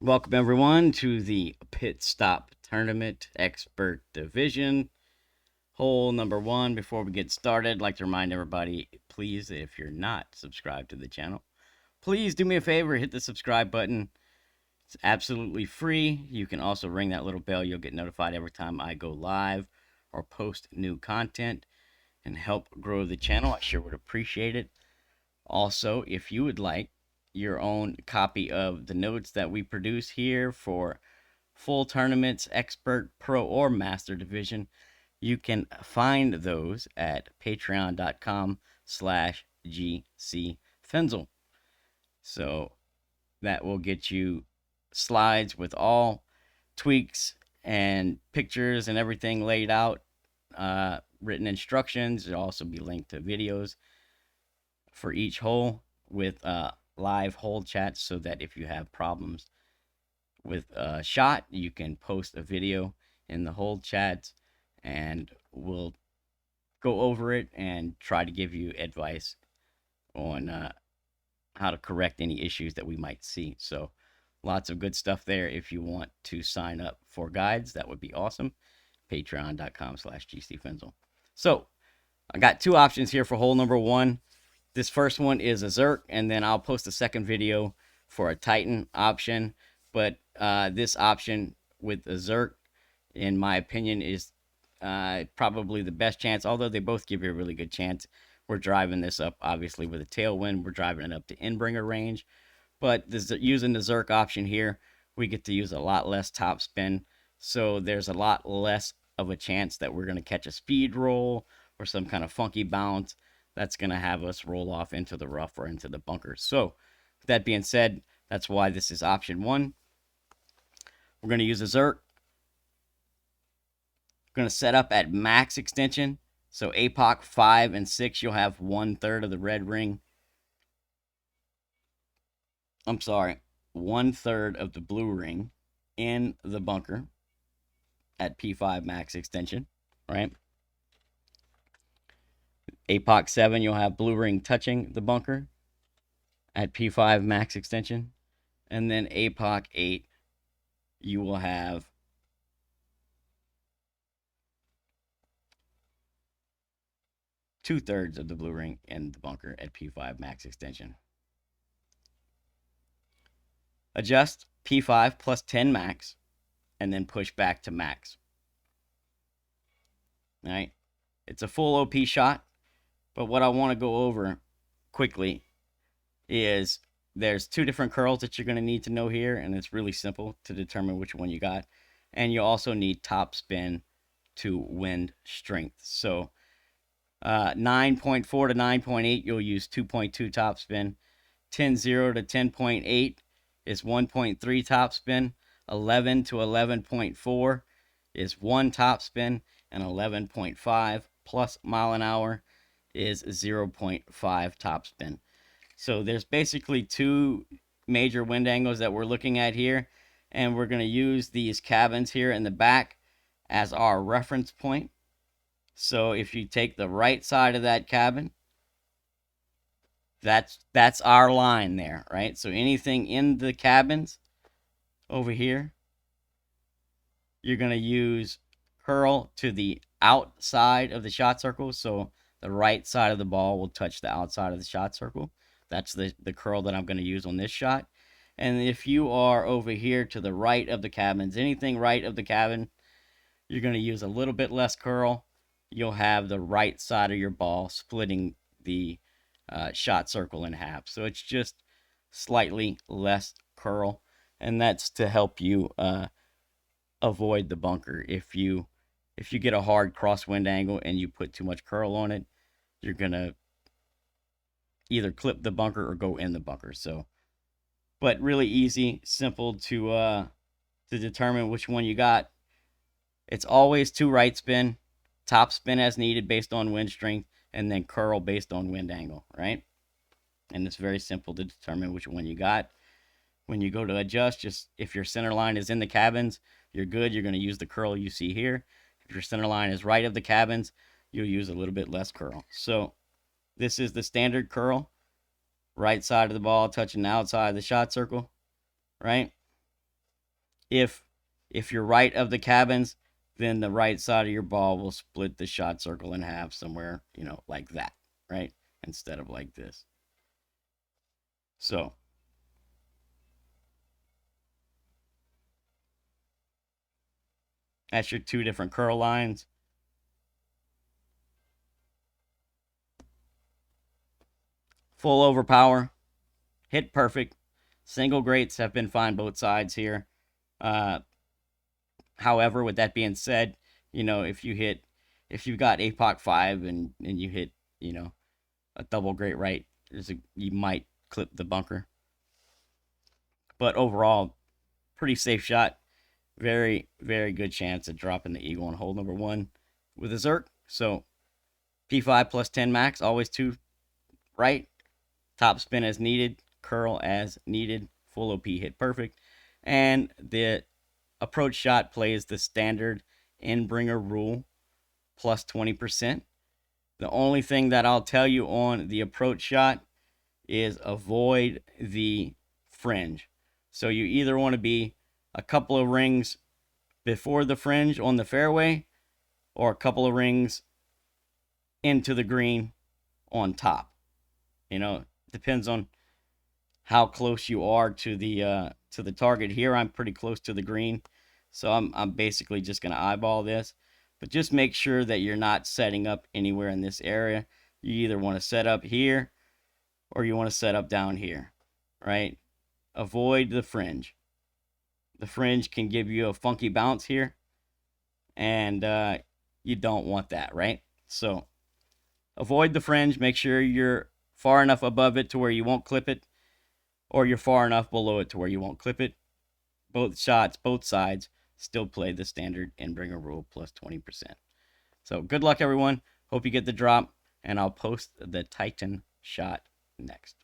Welcome everyone to the Pit Stop Tournament Expert Division. Hole number one. Before we get started, I'd like to remind everybody, please, if you're not subscribed to the channel, please do me a favor, hit the subscribe button. It's absolutely free. You can also ring that little bell. You'll get notified every time I go live or post new content and help grow the channel. I sure would appreciate it. Also, if you would like your own copy of the notes that we produce here for full tournaments, expert, pro, or master division, you can find those at patreon.com/GCFenzel. So that will get you slides with all tweaks and pictures and everything laid out, written instructions. There'll also be linked to videos for each hole with live hole chats, so that if you have problems with a shot, you can post a video in the hole chats and we'll go over it and try to give you advice on how to correct any issues that we might see. So lots of good stuff there. If you want to sign up for guides, that would be awesome. Patreon.com/GCFenzel. So I got two options here for hole number one. This first one is a Zerk, and then I'll post a second video for a Titan option. But this option with a Zerk, in my opinion, is probably the best chance, although they both give you a really good chance. We're driving this up, obviously, with a tailwind. We're driving it up to Endbringer range. But using the Zerk option here, we get to use a lot less top spin. So there's a lot less of a chance that we're going to catch a speed roll or some kind of funky bounce that's going to have us roll off into the rough or into the bunker. So with that being said, that's why this is option one. We're going to use a Zerk. We're going to set up at max extension. So Apoc 5 and 6, you'll have 1/3 of the red ring. I'm sorry, 1/3 of the blue ring in the bunker at P5 max extension, right? Apoc 7, you'll have blue ring touching the bunker at P5 max extension. And then Apoc 8, you will have two-thirds of the blue ring in the bunker at P5 max extension. Adjust P5 plus 10 max, and then push back to max. All right, it's a full OP shot, but what I want to go over quickly is there's two different curls that you're going to need to know here, and it's really simple to determine which one you got. And you also need top spin to wind strength. So 9.4 to 9.8, you'll use 2.2 top spin. 10.0 to 10.8 is 1.3 top spin. 11 to 11.4 is 1 top spin. And 11.5 plus mile an hour is 0.5 top spin. So there's basically two major wind angles that we're looking at here. And we're going to use these cabins here in the back as our reference point. So if you take the right side of that cabin, that's our line there, right? So anything in the cabins over here, you're going to use curl to the outside of the shot circle. So the right side of the ball will touch the outside of the shot circle. That's the curl that I'm going to use on this shot. And if you are over here to the right of the cabins, anything right of the cabin, you're going to use a little bit less curl. You'll have the right side of your ball splitting the shot circle in half. So it's just slightly less curl, and that's to help you avoid the bunker. If you get a hard crosswind angle and you put too much curl on it, you're gonna either clip the bunker or go in the bunker. So, but really easy, simple to determine which one you got. It's always 2 right spin, top spin as needed based on wind strength, and then curl based on wind angle, right? And it's very simple to determine which one you got. When you go to adjust, just if your center line is in the cabins, you're good. You're going to use the curl you see here. If your center line is right of the cabins, you'll use a little bit less curl. So this is the standard curl. Right side of the ball touching the outside of the shot circle, right? if you're right of the cabins, then the right side of your ball will split the shot circle in half somewhere, like that, right? Instead of like this. So that's your two different curl lines. Full overpower, hit perfect. Single greats have been fine both sides here. However, with that being said, if you've got Apoc 5 and you hit, a double great right, you might clip the bunker. But overall, pretty safe shot. Very, very good chance of dropping the eagle on hole number 1 with a Zerk. So P5 plus 10 max, always 2 right. Top spin as needed, curl as needed, full OP hit perfect. And the approach shot plays the standard in-bringer rule plus 20%. The only thing that I'll tell you on the approach shot is avoid the fringe. So you either want to be a couple of rings before the fringe on the fairway or a couple of rings into the green on top. Depends on how close you are to the target. Here I'm pretty close to the green, so I'm basically just going to eyeball this. But just make sure that you're not setting up anywhere in this area. You either want to set up here or you want to set up down here, right? Avoid the fringe. The fringe can give you a funky bounce here, and you don't want that, right? So avoid the fringe. Make sure you're far enough above it to where you won't clip it, or you're far enough below it to where you won't clip it. Both shots, both sides, still play the standard in-bringer rule plus 20%. So good luck, everyone. Hope you get the drop, and I'll post the Titan shot next.